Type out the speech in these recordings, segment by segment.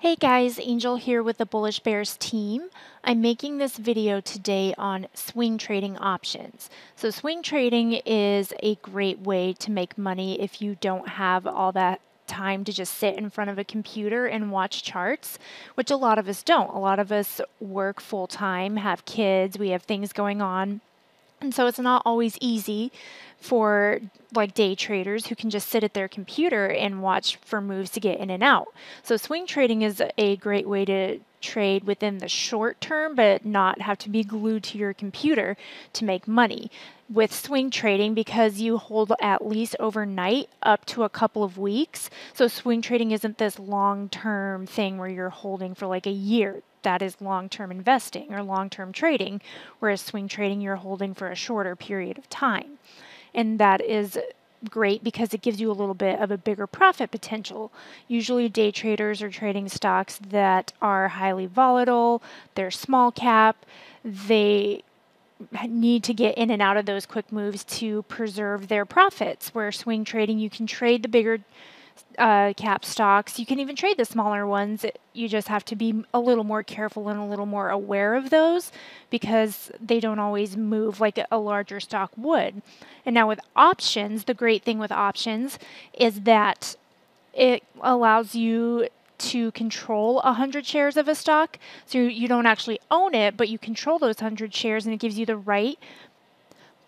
Hey guys, Angel here with the Bullish Bears team. I'm making this video today on swing trading options. So swing trading is a great way to make money if you don't have all that time to just sit in front of a computer and watch charts, which a lot of us don't. A lot of us work full time, have kids, we have things going on. And so it's not always easy for like day traders who can just sit at their computer and watch for moves to get in and out. So swing trading is a great way to trade within the short term, but not have to be glued to your computer to make money. With swing trading, because you hold at least overnight up to a couple of weeks, so swing trading isn't this long-term thing where you're holding for like a year. That is long-term investing or long-term trading, whereas swing trading you're holding for a shorter period of time. And that is great because it gives you a little bit of a bigger profit potential. Usually day traders are trading stocks that are highly volatile, they're small cap, they need to get in and out of those quick moves to preserve their profits. Where swing trading, you can trade the bigger cap stocks. You can even trade the smaller ones. You just have to be a little more careful and a little more aware of those because they don't always move like a larger stock would. And now with options, the great thing with options is that it allows you to control 100 shares of a stock. So you don't actually own it, but you control those 100 shares, and it gives you the right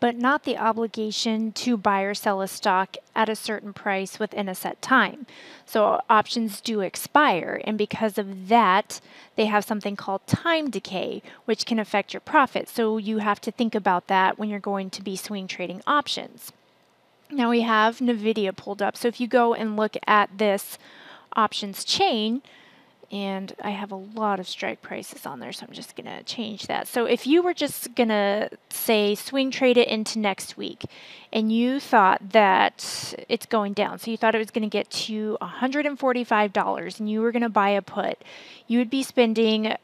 but not the obligation to buy or sell a stock at a certain price within a set time. So options do expire, and because of that, they have something called time decay, which can affect your profit. So you have to think about that when you're going to be swing trading options. Now we have Nvidia pulled up. So if you go and look at this options chain, and I have a lot of strike prices on there, so I'm just going to change that. So if you were just going to say swing trade it into next week, and you thought that it's going down, so you thought it was going to get to $145, and you were going to buy a put, you would be spending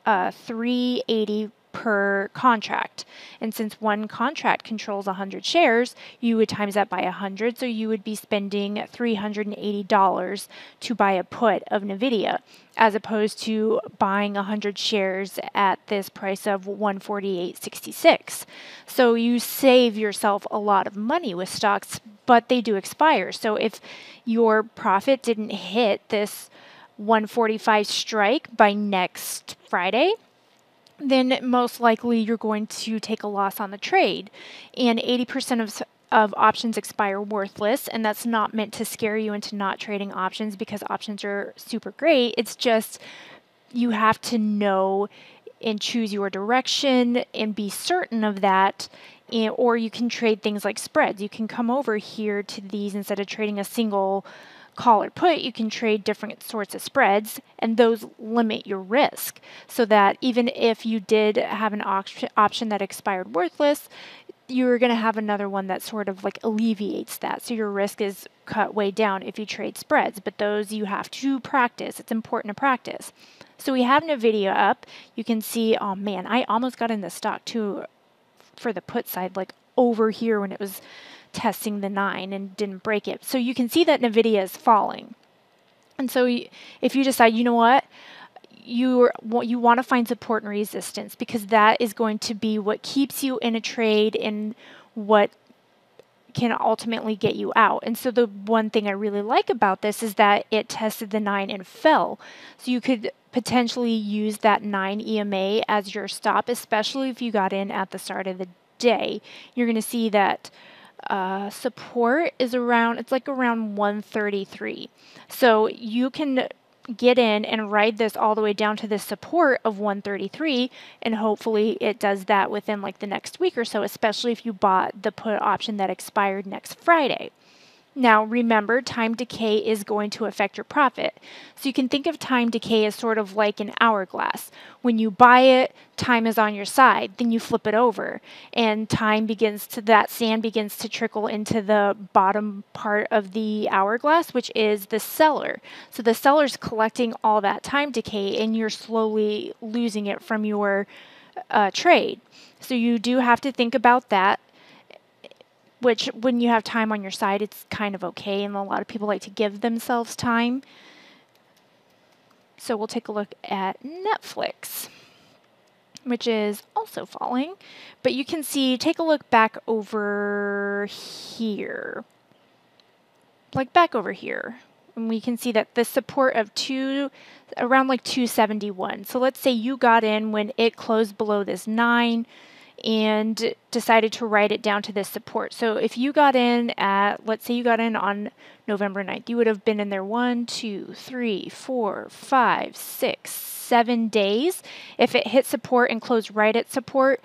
$380 per contract. And since one contract controls 100 shares, you would times that by 100, so you would be spending $380 to buy a put of Nvidia, as opposed to buying 100 shares at this price of $148.66. So you save yourself a lot of money with stocks, but they do expire. So if your profit didn't hit this 145 strike by next Friday, then most likely you're going to take a loss on the trade. And 80% of options expire worthless, and that's not meant to scare you into not trading options because options are super great. It's just you have to know and choose your direction and be certain of that. Or you can trade things like spreads. You can come over here to these instead of trading a single call or put, you can trade different sorts of spreads, and those limit your risk so that even if you did have an option that expired worthless, you're going to have another one that sort of like alleviates that. So your risk is cut way down if you trade spreads, but those you have to practice. It's important to practice. So we have Nvidia up. You can see, oh man, I almost got in the stock too for the put side, like over here when it was testing the 9 and didn't break it. So you can see that Nvidia is falling. And so if you decide, you know what, you want to find support and resistance, because that is going to be what keeps you in a trade and what can ultimately get you out. And so the one thing I really like about this is that it tested the 9 and fell. So you could potentially use that 9 EMA as your stop, especially if you got in at the start of the day. You're going to see that support is around, it's like around 133. So you can get in and ride this all the way down to the support of 133, and hopefully it does that within like the next week or so, especially if you bought the put option that expired next Friday. Now remember, time decay is going to affect your profit. So you can think of time decay as sort of like an hourglass. When you buy it, time is on your side. Then you flip it over, and that sand begins to trickle into the bottom part of the hourglass, which is the seller. So the seller's collecting all that time decay, and you're slowly losing it from your trade. So you do have to think about that, which when you have time on your side, it's kind of okay, and a lot of people like to give themselves time. So we'll take a look at Netflix, which is also falling. But you can see, take a look back over here. Like back over here. And we can see that the support of around like 271. So let's say you got in when it closed below this 9 and decided to write it down to this support. So if you got in at, let's say you got in on November 9th, you would have been in there 1, 2, 3, 4, 5, 6, 7 days. If it hit support and closed right at support,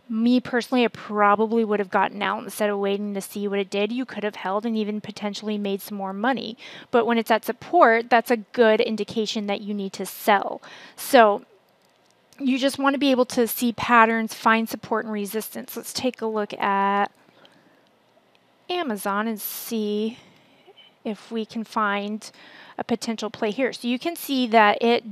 me personally, I probably would have gotten out instead of waiting to see what it did. You could have held and even potentially made some more money. But when it's at support, that's a good indication that you need to sell. So you just want to be able to see patterns, find support and resistance. Let's take a look at Amazon and see if we can find a potential play here. So you can see that it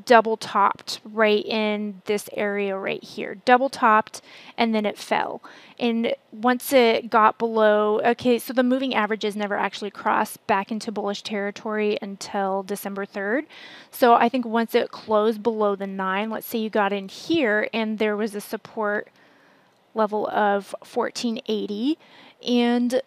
double topped right in this area right here. Double topped and then it fell. And once it got below, okay, so the moving averages never actually crossed back into bullish territory until December 3rd. So I think once it closed below the 9, let's say you got in here and there was a support level of 1480, and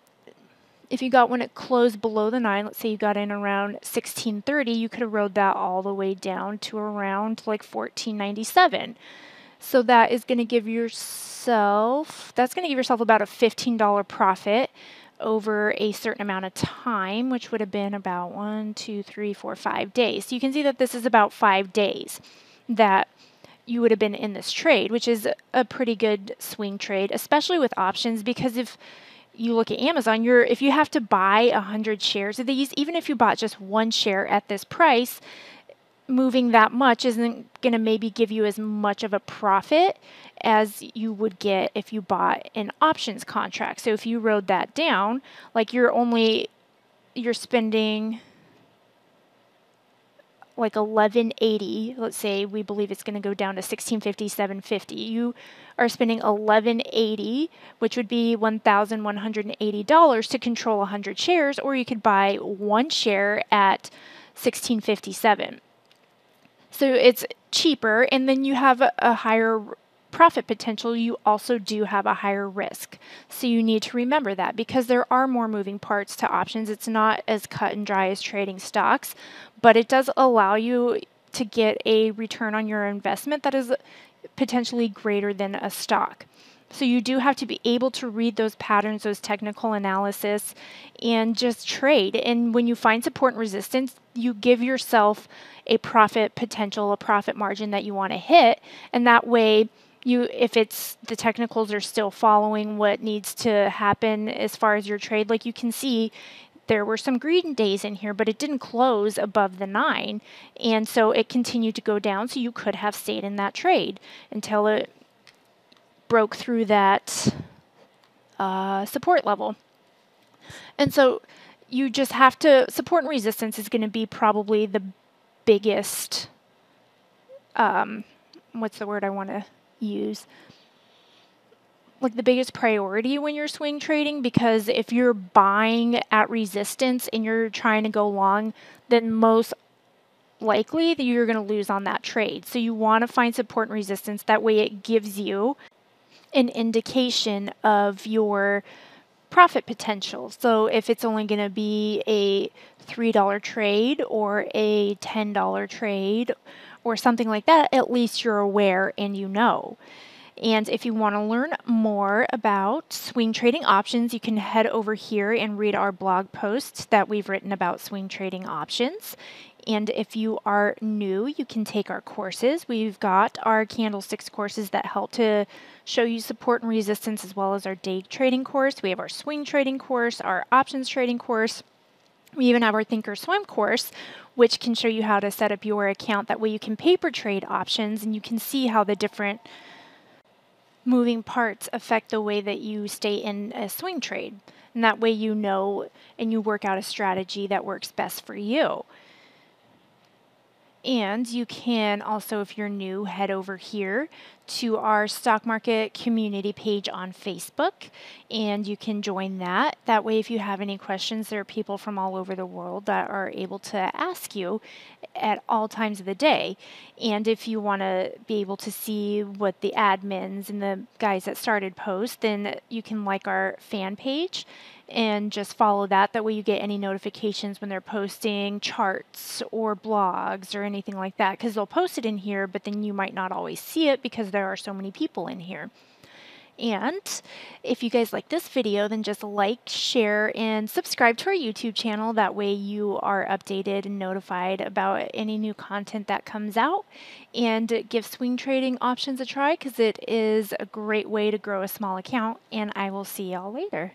if you got when it closed below the 9, let's say you got in around 1630, you could have rode that all the way down to around like 1497. So that is going to give yourself, about a $15 profit over a certain amount of time, which would have been about 1, 2, 3, 4, 5 days. So you can see that this is about 5 days that you would have been in this trade, which is a pretty good swing trade, especially with options, because if you look at Amazon, if you have to buy 100 shares of these, even if you bought just one share at this price, moving that much isn't going to maybe give you as much of a profit as you would get if you bought an options contract. So if you rode that down, like you're spending like 1180, let's say we believe it's going to go down to 1650, 750. You are spending 1180, which would be $1,180 to control 100 shares, or you could buy one share at 1657. So it's cheaper, and then you have a higher profit potential. You also do have a higher risk. So you need to remember that, because there are more moving parts to options. It's not as cut and dry as trading stocks, but it does allow you to get a return on your investment that is potentially greater than a stock. So you do have to be able to read those patterns, those technical analysis, and just trade. And when you find support and resistance, you give yourself a profit potential, a profit margin that you want to hit. And that way, if the technicals are still following what needs to happen as far as your trade, like you can see, there were some green days in here, but it didn't close above the 9. And so it continued to go down. So you could have stayed in that trade until it broke through that support level. And so you just have to, support and resistance is going to be probably the biggest, what's the word I want to use? Like the biggest priority when you're swing trading, because if you're buying at resistance and you're trying to go long, then most likely that you're going to lose on that trade. So you want to find support and resistance. That way it gives you an indication of your profit potential. So if it's only going to be a $3 trade or a $10 trade or something like that, at least you're aware and you know. And if you want to learn more about swing trading options, you can head over here and read our blog posts that we've written about swing trading options. And if you are new, you can take our courses. We've got our candlesticks courses that help to show you support and resistance, as well as our day trading course. We have our swing trading course, our options trading course. We even have our Thinkorswim course, which can show you how to set up your account. That way you can paper trade options and you can see how the different moving parts affect the way that you stay in a swing trade. And that way you know and you work out a strategy that works best for you. And you can also, if you're new, head over here to our stock market community page on Facebook, and you can join that. That way, if you have any questions, there are people from all over the world that are able to ask you at all times of the day. And if you want to be able to see what the admins and the guys that started post, then you can like our fan page and just follow that. That way you get any notifications when they're posting charts or blogs or anything like that, because they'll post it in here, but then you might not always see it because there are so many people in here. And if you guys like this video, then just like, share, and subscribe to our YouTube channel. That way you are updated and notified about any new content that comes out. And give swing trading options a try, because it is a great way to grow a small account. And I will see y'all later.